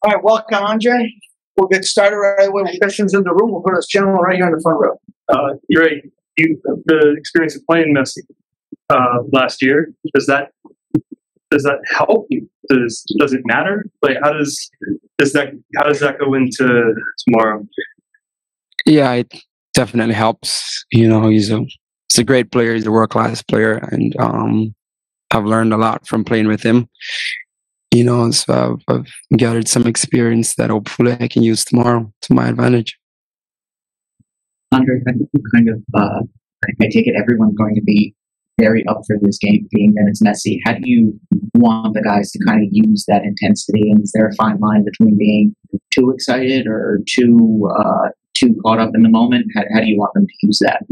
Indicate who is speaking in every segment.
Speaker 1: All right, welcome, Andre. We'll get started right away with questions in the room. We'll put this gentleman right here in the front row.
Speaker 2: Great. The experience of playing Messi last year, does that help? Does it matter? Like, how does that go into tomorrow?
Speaker 3: Yeah, it definitely helps. He's a great player. He's a world-class player, and I've learned a lot from playing with him. So I've gathered some experience that hopefully I can use tomorrow to my advantage.
Speaker 4: Andre, I take it everyone's going to be very up for this game, being that it's Messi. How do you want the guys to kind of use that intensity? And is there a fine line between being too excited or too caught up in the moment? How do you want them to use that?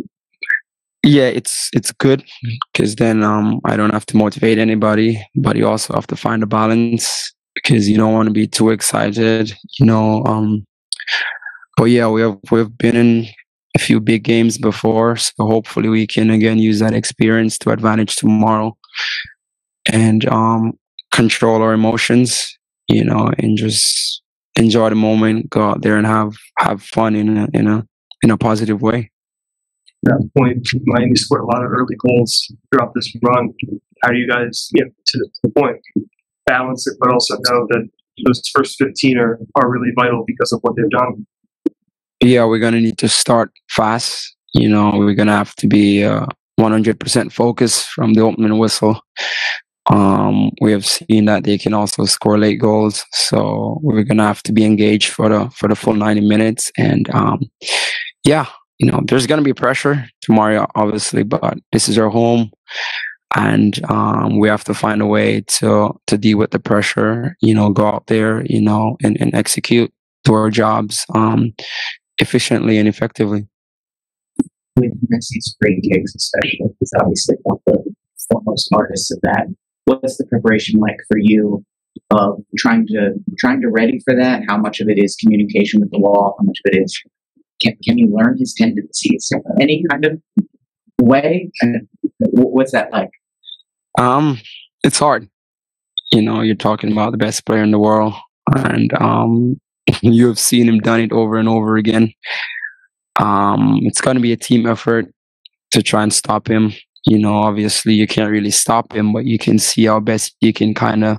Speaker 3: Yeah, it's good because then I don't have to motivate anybody, but you also have to find a balance because you don't want to be too excited, But yeah, we've been in a few big games before, so hopefully we can again use that experience to advantage tomorrow and control our emotions, and just enjoy the moment, go out there and have fun in a positive way.
Speaker 2: At that point, Miami scored a lot of early goals throughout this run. How do you guys get to the point, balance it, but also know that those first 15 are really vital because of what they've done?
Speaker 3: Yeah, we're going to need to start fast. We're going to have to be 100% focused from the opening whistle. We have seen that they can also score late goals. So we're going to have to be engaged for the full 90 minutes. And there's going to be pressure tomorrow, obviously, but this is our home. And we have to find a way to deal with the pressure, go out there, and execute, do our jobs efficiently and effectively.
Speaker 4: With Messi's free kicks, especially, he's obviously one of the foremost artists of that. What's the preparation like for you of trying to ready for that? How much of it is communication with the wall? How much of it is can you learn his tendencies in any kind of way? And what's that like?
Speaker 3: It's hard. You're talking about the best player in the world, and you have seen him done it over and over again. It's going to be a team effort to try and stop him. Obviously you can't really stop him, but you can see how best you can kind of,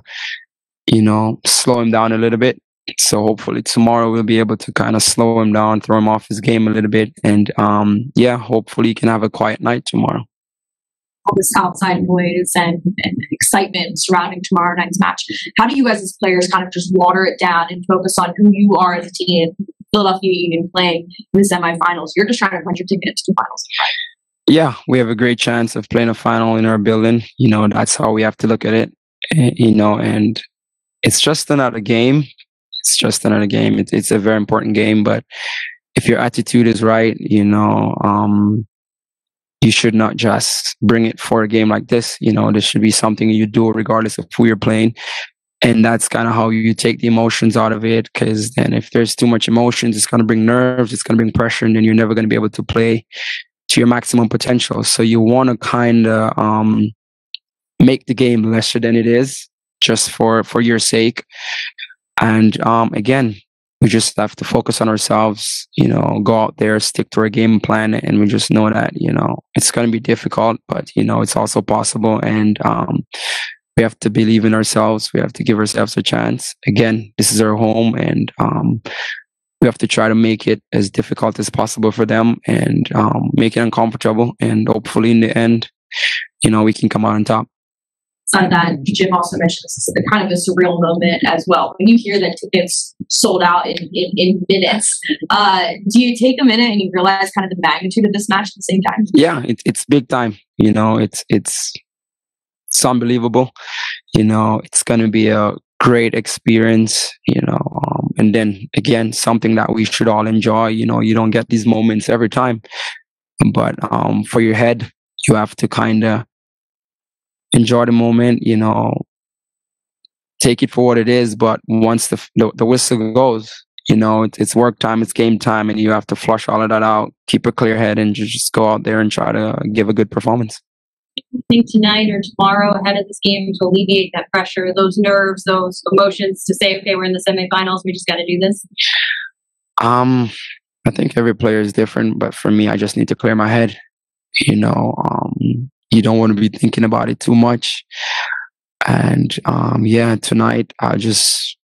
Speaker 3: slow him down a little bit. So hopefully tomorrow we'll be able to kind of slow him down, throw him off his game a little bit. And hopefully he can have a quiet night tomorrow.
Speaker 5: All this outside noise and excitement surrounding tomorrow night's match. How do you guys as players kind of just water it down and focus on who you are as a team? Philadelphia Union playing in the semifinals. You're just trying to punch your ticket to finals.
Speaker 3: Yeah, we have a great chance of playing a final in our building. That's how we have to look at it. And it's just another game. It's a very important game, but if your attitude is right, you should not just bring it for a game like this. This should be something you do regardless of who you're playing. And that's kind of how you take the emotions out of it. Because then if there's too much emotions, it's going to bring nerves, it's going to bring pressure, and then you're never going to be able to play to your maximum potential. So you want to kind of make the game lesser than it is, just for your sake. And again, we just have to focus on ourselves, go out there, stick to our game plan, and we just know that, it's going to be difficult, but, it's also possible. And we have to believe in ourselves. We have to give ourselves a chance. Again, this is our home, and we have to try to make it as difficult as possible for them and make it uncomfortable. And hopefully in the end, we can come out on top.
Speaker 5: That Jim also mentioned this is kind of a surreal moment as well. When you hear that tickets sold out in minutes, do you take a minute and you realize kind of the magnitude of this match at the same time?
Speaker 3: Yeah, it's big time. It's unbelievable. It's going to be a great experience. And then again, something that we should all enjoy. You don't get these moments every time, but for your head, you have to kind of enjoy the moment, take it for what it is. But once the whistle goes, it's work time, it's game time, and you have to flush all of that out, keep a clear head, and just go out there and try to give a good performance.
Speaker 5: Think tonight or tomorrow ahead of this game to alleviate that pressure, those nerves, those emotions to say, okay, we're in the semifinals, we just got to do this?
Speaker 3: I think every player is different, but for me, I just need to clear my head. You know, you don't want to be thinking about it too much. And yeah, tonight I'll just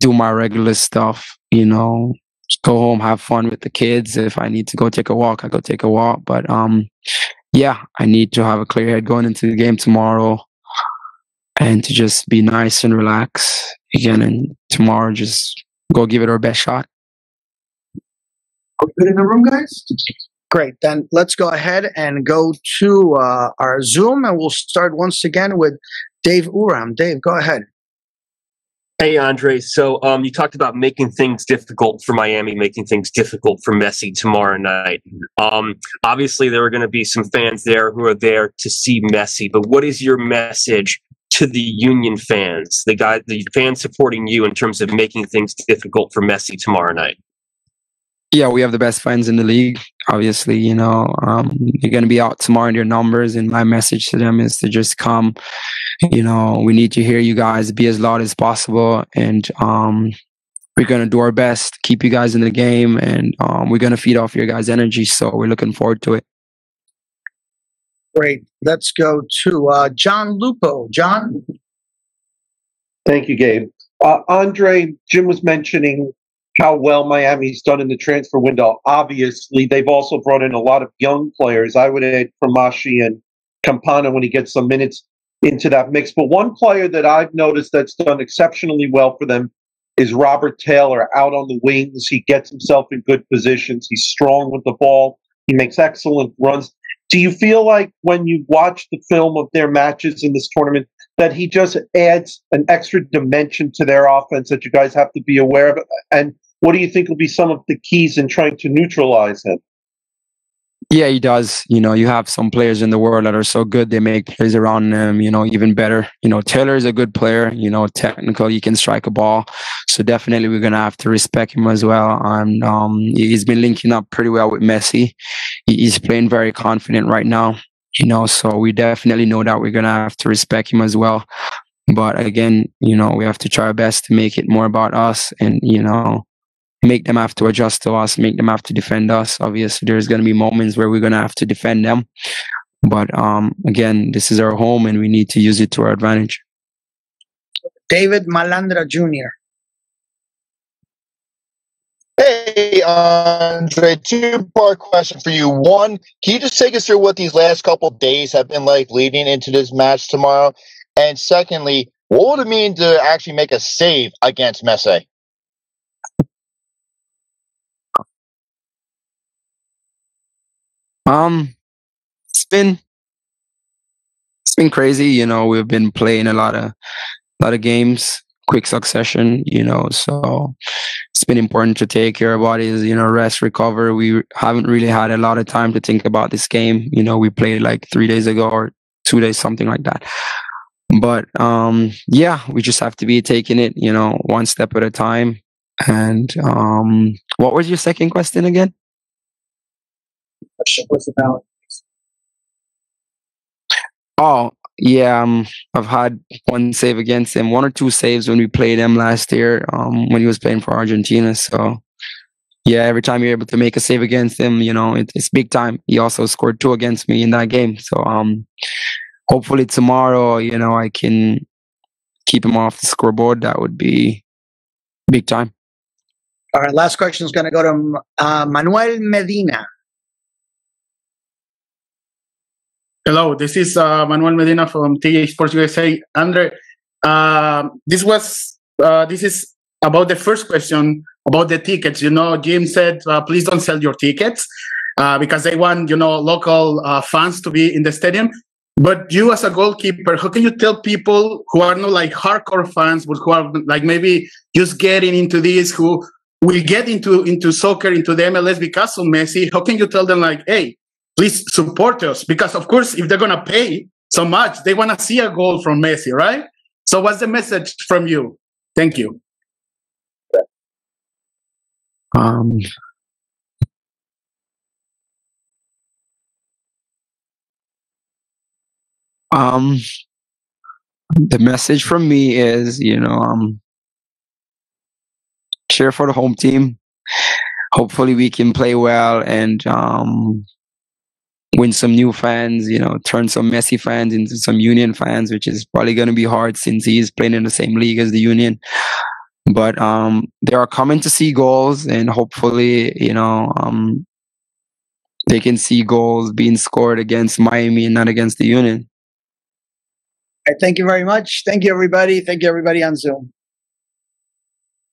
Speaker 3: do my regular stuff, you know, just go home, have fun with the kids. If I need to go take a walk, I go take a walk. But yeah, I need to have a clear head going into the game tomorrow and to just be nice and relax again. And tomorrow, just go give it our best shot.
Speaker 1: Are we good in the room, guys? Great. Then let's go ahead and go to our Zoom, and we'll start once again with Dave Uram. Dave, go ahead.
Speaker 6: Hey, Andre. So you talked about making things difficult for Miami, making things difficult for Messi tomorrow night. Obviously, there are going to be some fans there who are there to see Messi, but what is your message to the Union fans, the fans supporting you in terms of making things difficult for Messi tomorrow night?
Speaker 3: Yeah, we have the best fans in the league. Obviously, you know, you're going to be out tomorrow in your numbers, and my message to them is to just come. You know, we need to hear you guys, be as loud as possible, and we're going to do our best to keep you guys in the game, and we're going to feed off your guys' energy, so we're looking forward to it.
Speaker 1: Great. Let's go to John Lupo. John?
Speaker 7: Thank you, Gabe. Andre, Jim was mentioning how well Miami's done in the transfer window. Obviously, they've also brought in a lot of young players. I would add Cramashi and Campana when he gets some minutes into that mix. But one player that I've noticed that's done exceptionally well for them is Robert Taylor out on the wings. He gets himself in good positions. He's strong with the ball. He makes excellent runs. Do you feel like when you watch the film of their matches in this tournament that he just adds an extra dimension to their offense that you guys have to be aware of? And what do you think will be some of the keys in trying to neutralize him?
Speaker 3: Yeah, he does. You know, you have some players in the world that are so good, they make plays around them, you know, even better. You know, Taylor is a good player, you know, technical, he can strike a ball. So definitely we're going to have to respect him as well. And he's been linking up pretty well with Messi. He's playing very confident right now, you know, so we definitely know that we're going to have to respect him as well. But again, you know, we have to try our best to make it more about us and, you know, make them have to adjust to us, make them have to defend us. Obviously, there's going to be moments where we're going to have to defend them. But again, this is our home and we need to use it to our advantage.
Speaker 1: David Malandra Jr.
Speaker 8: Hey, Andre, two-part question for you. One, can you just take us through what these last couple of days have been like leading into this match tomorrow? And secondly, what would it mean to actually make a save against Messi?
Speaker 3: It's been crazy. You know, we've been playing a lot of games, quick succession. You know, so it's been important to take care of bodies. You know, rest, recover. We haven't really had a lot of time to think about this game. You know, we played like 3 days ago or 2 days, something like that. But yeah, we just have to be taking it, you know, one step at a time. And what was your second question again?
Speaker 1: Question was about.
Speaker 3: Oh, yeah, I've had one save against him, 1 or 2 saves when we played him last year when he was playing for Argentina. So, yeah, every time you're able to make a save against him, you know, it's big time. He also scored 2 against me in that game. So, hopefully tomorrow, you know, I can keep him off the scoreboard. That would be big time.
Speaker 1: All right, last question is going to go to Manuel Medina.
Speaker 9: Hello, this is Manuel Medina from TJ Sports USA. Andre, this is about the first question about the tickets. You know, Jim said, please don't sell your tickets because they want, you know, local fans to be in the stadium. But you as a goalkeeper, how can you tell people who are not like hardcore fans, but who are like maybe just getting into this, who will get into soccer, into the MLS because of Messi? How can you tell them like, hey, please support us? Because, of course, if they're going to pay so much, they want to see a goal from Messi, right? So what's the message from you? Thank you.
Speaker 3: The message from me is, cheer for the home team. Hopefully we can play well and win some new fans, turn some Messi fans into some Union fans, which is probably going to be hard since he's playing in the same league as the Union. But they are coming to see goals, and hopefully, they can see goals being scored against Miami and not against the Union.
Speaker 1: Thank you very much. Thank you, everybody. Thank you, everybody on Zoom.